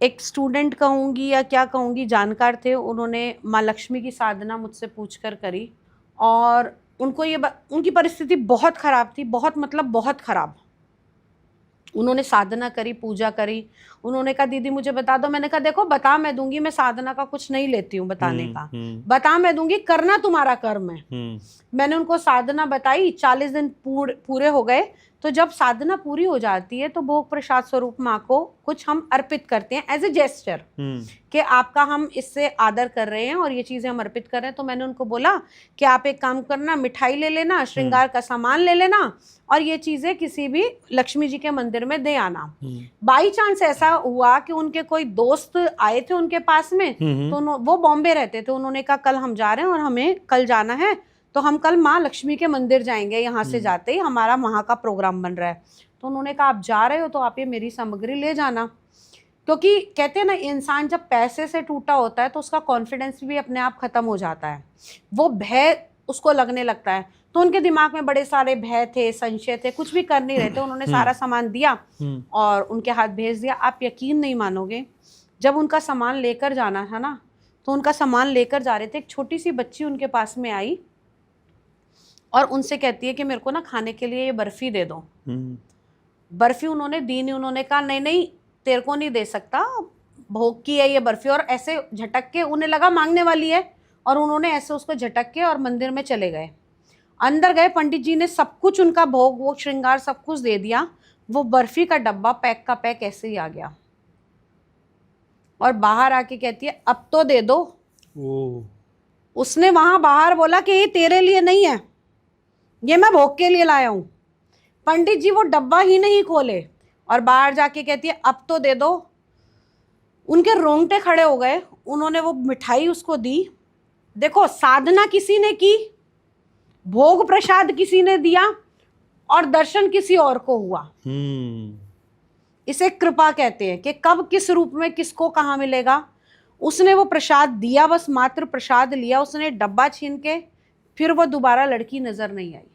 एक स्टूडेंट कहूँगी या क्या कहूँगी, जानकार थे, उन्होंने माँ लक्ष्मी की साधना मुझसे पूछकर करी और उनको उनकी परिस्थिति बहुत ख़राब थी, बहुत मतलब बहुत ख़राब। उन्होंने साधना करी, पूजा करी। उन्होंने कहा दीदी मुझे बता दो। मैंने कहा देखो बता मैं दूंगी, मैं साधना का कुछ नहीं लेती हूँ बताने का, बता मैं दूंगी, करना तुम्हारा कर्म है। मैंने उनको साधना बताई, 40 दिन पूरे हो गए। तो जब साधना पूरी हो जाती है तो भोग प्रसाद स्वरूप माँ को कुछ हम अर्पित करते हैं एज ए जेस्चर कि आपका हम इससे आदर कर रहे हैं और ये चीजें हम अर्पित कर रहे हैं। तो मैंने उनको बोला कि आप एक काम करना, मिठाई ले लेना, श्रृंगार का सामान ले लेना और ये चीजें किसी भी लक्ष्मी जी के मंदिर में दे आना। बाई चांस ऐसा हुआ कि उनके कोई दोस्त आए थे उनके पास में, तो वो बॉम्बे रहते थे। उन्होंने कहा कल हम जा रहे हैं और हमें कल जाना है, तो हम कल माँ लक्ष्मी के मंदिर जाएंगे, यहाँ से जाते ही हमारा वहाँ का प्रोग्राम बन रहा है। तो उन्होंने कहा आप जा रहे हो तो आप ये मेरी सामग्री ले जाना, क्योंकि कहते हैं ना इंसान जब पैसे से टूटा होता है तो उसका कॉन्फिडेंस भी अपने आप खत्म हो जाता है, वो भय उसको लगने लगता है। तो उनके दिमाग में बड़े सारे भय थे, संशय थे, कुछ भी कर नहीं रहे थे। उन्होंने सारा सामान दिया और उनके हाथ भेज दिया। आप यकीन नहीं मानोगे, जब उनका सामान लेकर जाना था ना, तो उनका सामान लेकर जा रहे थे, एक छोटी सी बच्ची उनके पास में आई और उनसे कहती है कि मेरे को ना खाने के लिए ये बर्फी दे दो। बर्फी उन्होंने दी नहीं। उन्होंने कहा नहीं नहीं तेरे को नहीं दे सकता, भोग की है ये बर्फी। और ऐसे झटक के, उन्हें लगा मांगने वाली है, और उन्होंने ऐसे उसको झटक के और मंदिर में चले गए। अंदर गए, पंडित जी ने सब कुछ उनका भोग, वो श्रृंगार सब कुछ दे दिया। वो बर्फी का डब्बा पैक का पैक ऐसे ही आ गया और बाहर आके कहती है अब तो दे दो। उसने वहां बाहर बोला कि ये तेरे लिए नहीं है, ये मैं भोग के लिए लाया हूं। पंडित जी वो डब्बा ही नहीं खोले और बाहर जाके कहती है अब तो दे दो। उनके रोंगटे खड़े हो गए। उन्होंने वो मिठाई उसको दी। देखो साधना किसी ने की, भोग प्रसाद किसी ने दिया और दर्शन किसी और को हुआ। इसे कृपा कहते हैं कि कब किस रूप में किसको कहाँ मिलेगा। उसने वो प्रसाद दिया, बस मात्र प्रसाद लिया उसने, डब्बा छीन के, फिर वो दोबारा लड़की नजर नहीं आई।